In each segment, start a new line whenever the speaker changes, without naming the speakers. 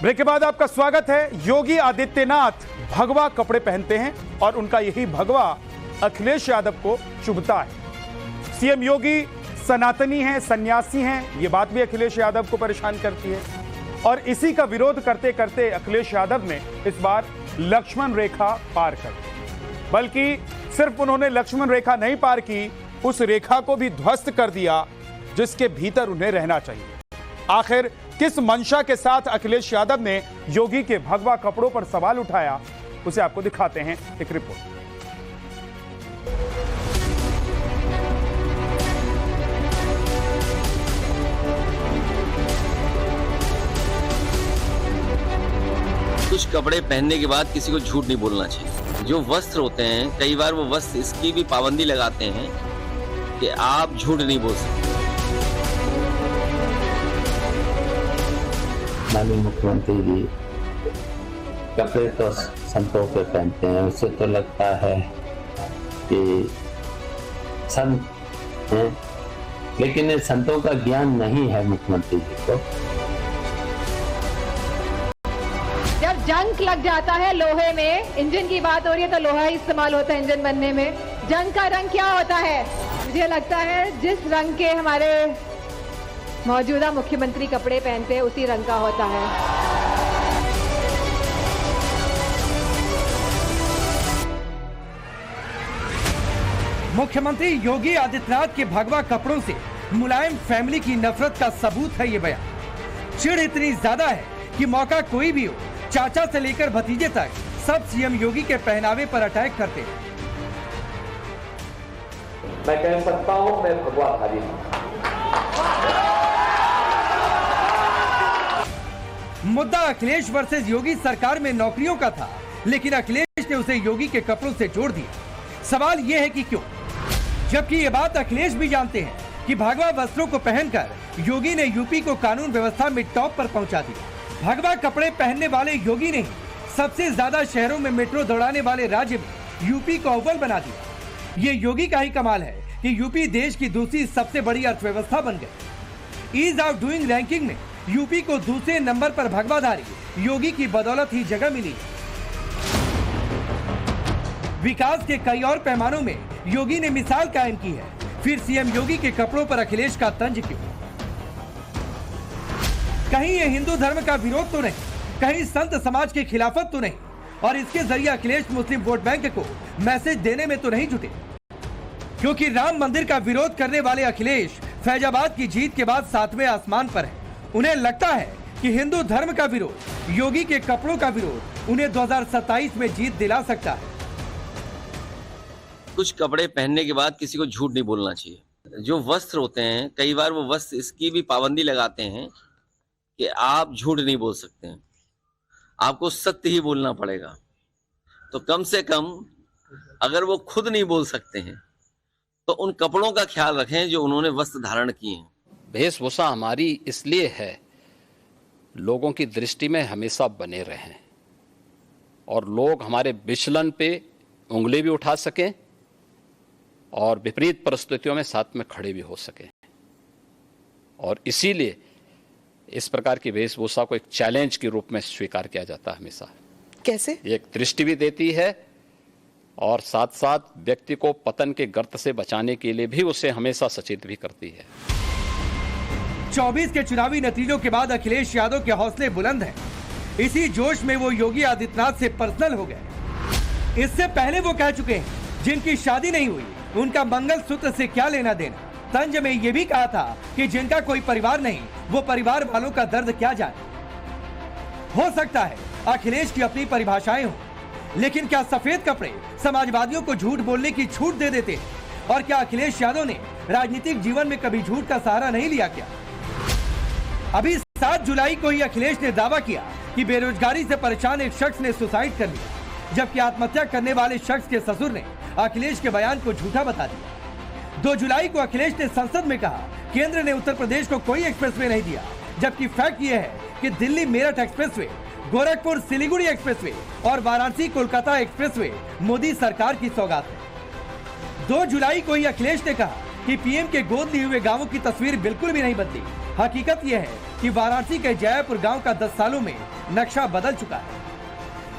Break के बाद आपका स्वागत है। योगी आदित्यनाथ भगवा कपड़े पहनते हैं और उनका यही भगवा अखिलेश यादव को चुभता है। सीएम योगी सनातनी हैं, सन्यासी हैं, ये बात भी अखिलेश यादव को परेशान करती है और इसी का विरोध करते करते अखिलेश यादव ने इस बार लक्ष्मण रेखा पार कर दी। बल्कि सिर्फ उन्होंने लक्ष्मण रेखा नहीं पार की, उस रेखा को भी ध्वस्त कर दिया जिसके भीतर उन्हें रहना चाहिए। आखिर किस मंशा के साथ अखिलेश यादव ने योगी के भगवा कपड़ों पर सवाल उठाया, उसे आपको दिखाते हैं एक रिपोर्ट।
कुछ कपड़े पहनने के बाद किसी को झूठ नहीं बोलना चाहिए। जो वस्त्र होते हैं, कई बार वो वस्त्र इसकी भी पाबंदी लगाते हैं कि आप झूठ नहीं बोल सकते।
माननीय मुख्यमंत्री जी कपड़े तो संतों के पहनते हैं, उससे तो लगता है कि संत हैं, लेकिन संतों का ज्ञान नहीं है मुख्यमंत्री जी को।
जब जंग लग जाता है लोहे में, इंजन की बात हो रही है तो लोहा ही इस्तेमाल होता है इंजन बनने में। जंग का रंग क्या होता है? मुझे लगता है जिस रंग के हमारे मौजूदा मुख्यमंत्री कपड़े पहनते हैं उसी रंग का होता है।
मुख्यमंत्री योगी आदित्यनाथ के भगवा कपड़ों से मुलायम फैमिली की नफरत का सबूत है ये बयान। चिढ़ इतनी ज्यादा है कि मौका कोई भी हो, चाचा से लेकर भतीजे तक सब सीएम योगी के पहनावे पर अटैक करते हैं।
मैं कह सकता हूं मैं भगवाधारी हूं।
मुद्दा अखिलेश वर्सेस योगी सरकार में नौकरियों का था, लेकिन अखिलेश ने उसे योगी के कपड़ों से जोड़ दिया। सवाल यह है कि क्यों, जबकि ये बात अखिलेश भी जानते हैं कि भगवा वस्त्रों को पहनकर योगी ने यूपी को कानून व्यवस्था में टॉप पर पहुंचा दिया। भगवा कपड़े पहनने वाले योगी ने ही सबसे ज्यादा शहरों में मेट्रो दौड़ाने वाले राज्य में यूपी को अव्वल बना दिया। ये योगी का ही कमाल है कि यूपी देश की दूसरी सबसे बड़ी अर्थव्यवस्था बन गई। ईज ऑफ डूइंग रैंकिंग में यूपी को दूसरे नंबर पर भगवाधारी योगी की बदौलत ही जगह मिली। विकास के कई और पैमानों में योगी ने मिसाल कायम की है, फिर सीएम योगी के कपड़ों पर अखिलेश का तंज क्यों? कहीं ये हिंदू धर्म का विरोध तो नहीं, कहीं संत समाज की खिलाफत तो नहीं, और इसके जरिए अखिलेश मुस्लिम वोट बैंक को मैसेज देने में तो नहीं जुटे? क्योंकि राम मंदिर का विरोध करने वाले अखिलेश फैजाबाद की जीत के बाद 7वें आसमान पर है। उन्हें लगता है कि हिंदू धर्म का विरोध, योगी के कपड़ों का विरोध उन्हें 2027 में जीत दिला सकता है।
कुछ कपड़े पहनने के बाद किसी को झूठ नहीं बोलना चाहिए। जो वस्त्र होते हैं, कई बार वो वस्त्र इसकी भी पाबंदी लगाते हैं कि आप झूठ नहीं बोल सकते हैं, आपको सत्य ही बोलना पड़ेगा। तो कम से कम अगर वो खुद नहीं बोल सकते हैं तो उन कपड़ों का ख्याल रखें जो उन्होंने वस्त्र धारण किए हैं।
वेशभूषा हमारी इसलिए है लोगों की दृष्टि में हमेशा बने रहें और लोग हमारे विचलन पे उंगली भी उठा सकें और विपरीत परिस्थितियों में साथ में खड़े भी हो सकें। और इसीलिए इस प्रकार की वेशभूषा को एक चैलेंज के रूप में स्वीकार किया जाता है हमेशा।
कैसे?
एक दृष्टि भी देती है और साथ साथ व्यक्ति को पतन के गर्त से बचाने के लिए भी उसे हमेशा सचेत भी करती है।
24 के चुनावी नतीजों के बाद अखिलेश यादव के हौसले बुलंद हैं। इसी जोश में वो योगी आदित्यनाथ से पर्सनल हो गए। इससे पहले वो कह चुके हैं जिनकी शादी नहीं हुई उनका मंगलसूत्र से क्या लेना देना। तंज में ये भी कहा था कि जिनका कोई परिवार नहीं वो परिवार वालों का दर्द क्या जाने। हो सकता है अखिलेश की अपनी परिभाषाएं हो, लेकिन क्या सफेद कपड़े समाजवादियों को झूठ बोलने की छूट दे देते हैं? और क्या अखिलेश यादव ने राजनीतिक जीवन में कभी झूठ का सहारा नहीं लिया क्या? अभी 7 जुलाई को ही अखिलेश ने दावा किया कि बेरोजगारी से परेशान एक शख्स ने सुसाइड कर लिया, जबकि आत्महत्या करने वाले शख्स के ससुर ने अखिलेश के बयान को झूठा बता दिया। 2 जुलाई को अखिलेश ने संसद में कहा केंद्र ने उत्तर प्रदेश को कोई एक्सप्रेसवे नहीं दिया, जबकि फैक्ट यह है कि दिल्ली मेरठ एक्सप्रेसवे, गोरखपुर सिलीगुड़ी एक्सप्रेसवे और वाराणसी कोलकाता एक्सप्रेसवे मोदी सरकार की सौगात है। 2 जुलाई को ही अखिलेश ने कहा कि पीएम के गोद लिए हुए गांवों की तस्वीर बिल्कुल भी नहीं बदली, हकीकत यह है कि वाराणसी के जयपुर गांव का 10 सालों में नक्शा बदल चुका है।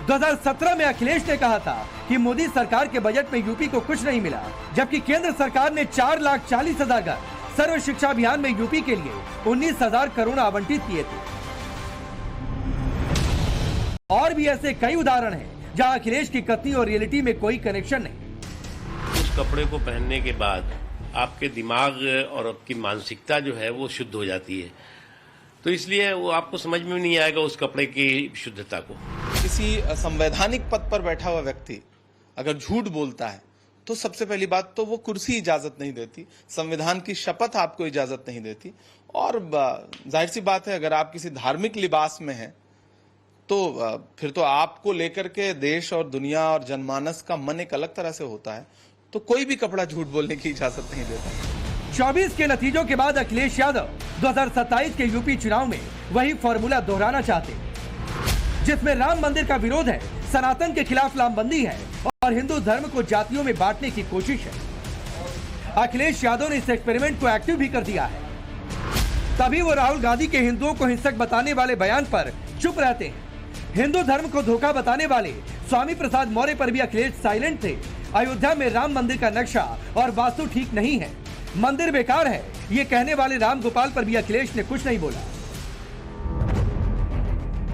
2017 में अखिलेश ने कहा था कि मोदी सरकार के बजट में यूपी को कुछ नहीं मिला, जबकि केंद्र सरकार ने 4,40,000 घर सर्व शिक्षा अभियान में यूपी के लिए 19,000 करोड़ आवंटित किए थे। और भी ऐसे कई उदाहरण हैं जहां अखिलेश की कथनी और रियलिटी में कोई कनेक्शन नहीं।
उस कपड़े को पहनने के बाद आपके दिमाग और आपकी मानसिकता जो है वो शुद्ध हो जाती है, तो इसलिए वो आपको समझ में नहीं आएगा उस कपड़े की शुद्धता को।
किसी संवैधानिक पद पर बैठा हुआ व्यक्ति अगर झूठ बोलता है तो सबसे पहली बात तो वो कुर्सी इजाजत नहीं देती, संविधान की शपथ आपको इजाजत नहीं देती। और जाहिर सी बात है, अगर आप किसी धार्मिक लिबास में हैं तो फिर तो आपको लेकर के देश और दुनिया और जनमानस का मन एक अलग तरह से होता है, तो कोई भी कपड़ा झूठ बोलने की इजाजत नहीं देता।
24 के नतीजों के बाद अखिलेश यादव 2027 के यूपी चुनाव में वही फॉर्मूला दोहराना चाहते हैं, जिसमें राम मंदिर का विरोध है, सनातन के खिलाफ लामबंदी है और हिंदू धर्म को जातियों में बांटने की कोशिश है। अखिलेश यादव ने इस एक्सपेरिमेंट को एक्टिव भी कर दिया है। तभी वो राहुल गांधी के हिंदुओं को हिंसक बताने वाले बयान पर चुप रहते हैं। हिंदू धर्म को धोखा बताने वाले स्वामी प्रसाद मौर्य पर भी अखिलेश साइलेंट थे। अयोध्या में राम मंदिर का नक्शा और वास्तु ठीक नहीं है, मंदिर बेकार है, ये कहने वाले राम गोपाल पर भी अखिलेश ने कुछ नहीं बोला।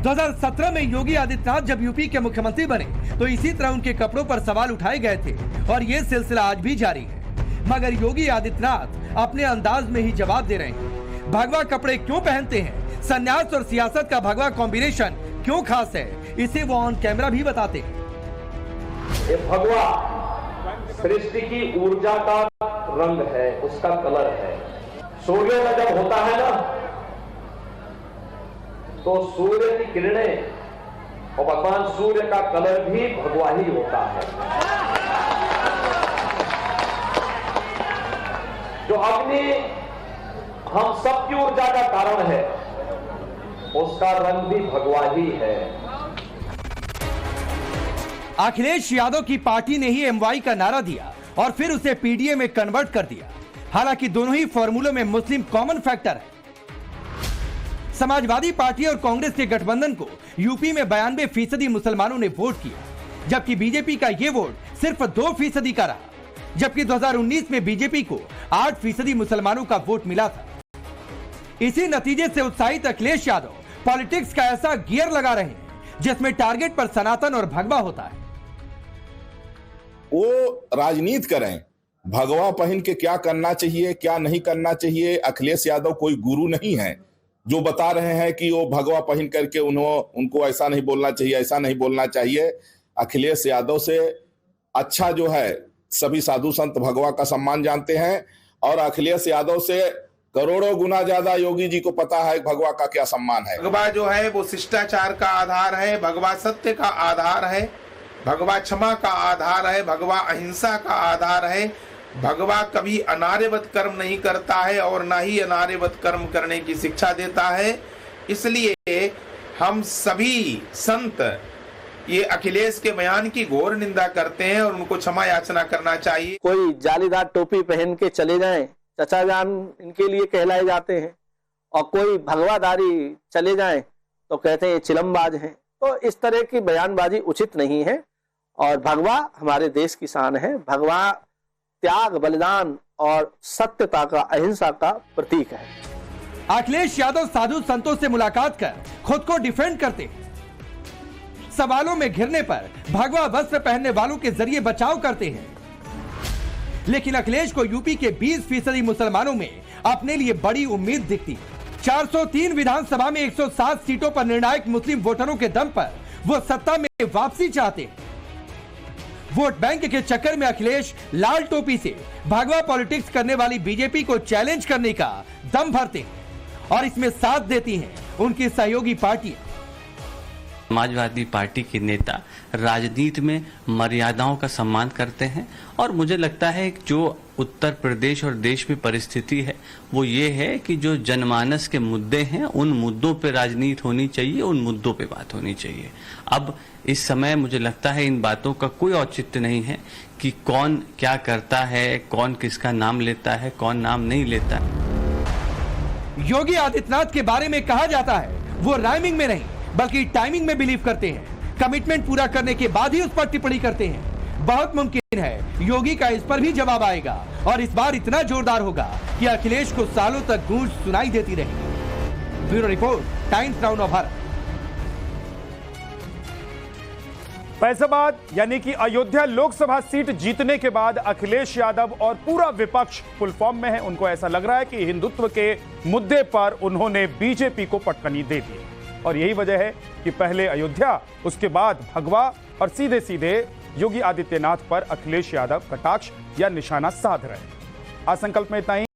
2017 में योगी आदित्यनाथ जब यूपी के मुख्यमंत्री बने तो इसी तरह उनके कपड़ों पर सवाल उठाए गए थे और ये सिलसिला आज भी जारी है। मगर योगी आदित्यनाथ अपने अंदाज में ही जवाब दे रहे हैं। भगवा कपड़े क्यों पहनते हैं, संन्यास और सियासत का भगवा कॉम्बिनेशन क्यों खास है, इसे वो ऑन कैमरा भी बताते हैं।
ये भगवा सृष्टि की ऊर्जा का रंग है, उसका कलर है। सूर्योदय जब होता है ना, तो सूर्य की किरणें और भगवान सूर्य का कलर भी भगवा ही होता है। जो अग्नि हम सबकी ऊर्जा का कारण है, उसका रंग भी भगवा ही है।
अखिलेश यादव की पार्टी ने ही एमवाई का नारा दिया और फिर उसे पीडीए में कन्वर्ट कर दिया। हालांकि दोनों ही फॉर्मूलों में मुस्लिम कॉमन फैक्टर है। समाजवादी पार्टी और कांग्रेस के गठबंधन को यूपी में 92% मुसलमानों ने वोट किया, जबकि बीजेपी का ये वोट सिर्फ 2% का रहा। जबकि 2019 में बीजेपी को 8% मुसलमानों का वोट मिला था। इसी नतीजे से उत्साहित अखिलेश यादव पॉलिटिक्स का ऐसा गियर लगा रहे हैं जिसमें टारगेट पर सनातन और भगवा होता है।
वो राजनीति करें, भगवा पहन के क्या करना चाहिए क्या नहीं करना चाहिए। अखिलेश यादव कोई गुरु नहीं है जो बता रहे हैं कि वो भगवा पहन करके उनको ऐसा नहीं बोलना चाहिए, ऐसा नहीं बोलना चाहिए। अखिलेश यादव से अच्छा जो है सभी साधु संत भगवा का सम्मान जानते हैं, और अखिलेश यादव से करोड़ों गुना ज्यादा योगी जी को पता है भगवा का क्या सम्मान है।
भगवा जो है वो शिष्टाचार का आधार है, भगवा सत्य का आधार है, भगवा क्षमा का आधार है, भगवा अहिंसा का आधार है। भगवा कभी अनार्यवत कर्म नहीं करता है और ना ही अनार्यवत कर्म करने की शिक्षा देता है। इसलिए हम सभी संत ये अखिलेश के बयान की घोर निंदा करते हैं और उनको क्षमा याचना करना चाहिए।
कोई जालीदार टोपी पहन के चले जाएं, चचा जान इनके लिए कहलाए जाते हैं, और कोई भगवादारी चले जाएं तो कहते हैं ये चिलमबाज हैं। तो इस तरह की बयानबाजी उचित नहीं है, और भगवा हमारे देश की शान है। भगवा त्याग, बलिदान और सत्यता का, अहिंसा का प्रतीक है।
अखिलेश यादव साधु संतों से मुलाकात कर खुद को डिफेंड करते हैं। सवालों में घिरने पर भगवा वस्त्र पहनने वालों के जरिए बचाव करते हैं। लेकिन अखिलेश को यूपी के 20% मुसलमानों में अपने लिए बड़ी उम्मीद दिखती है। 403 विधानसभा में 107 सीटों पर निर्णायक मुस्लिम वोटरों के दम पर वो सत्ता में वापसी चाहते हैं। वोट बैंक के चक्कर में अखिलेश लाल टोपी से भगवा पॉलिटिक्स करने वाली बीजेपी को चैलेंज करने का दम भरते हैं, और इसमें साथ देती हैं उनकी सहयोगी पार्टियां।
समाजवादी पार्टी के नेता राजनीति में मर्यादाओं का सम्मान करते हैं, और मुझे लगता है कि जो उत्तर प्रदेश और देश में परिस्थिति है वो ये है कि जो जनमानस के मुद्दे हैं उन मुद्दों पे राजनीति होनी चाहिए, उन मुद्दों पे बात होनी चाहिए। अब इस समय मुझे लगता है इन बातों का कोई औचित्य नहीं है कि कौन क्या करता है, कौन किसका नाम लेता है, कौन नाम नहीं लेता।
योगी आदित्यनाथ के बारे में कहा जाता है वो राइमिंग में नहीं बल्कि टाइमिंग में बिलीव करते हैं। कमिटमेंट पूरा करने के बाद ही उस पर टिप्पणी करते हैं। बहुत मुमकिन है योगी का इस पर भी जवाब आएगा और इस बार इतना जोरदार होगा कि अखिलेश को सालों तक गूंज सुनाई देती रहेगी। Bureau report, times now Bharat.
Faizabad यानी कि अयोध्या लोकसभा सीट जीतने के बाद अखिलेश यादव और पूरा विपक्ष फुल फॉर्म में है। उनको ऐसा लग रहा है कि हिंदुत्व के मुद्दे पर उन्होंने बीजेपी को पटकनी दे दी और यही वजह है कि पहले अयोध्या, उसके बाद भगवा और सीधे सीधे योगी आदित्यनाथ पर अखिलेश यादव कटाक्ष या निशाना साध रहे हैं। आज संकल्प में इतना ही।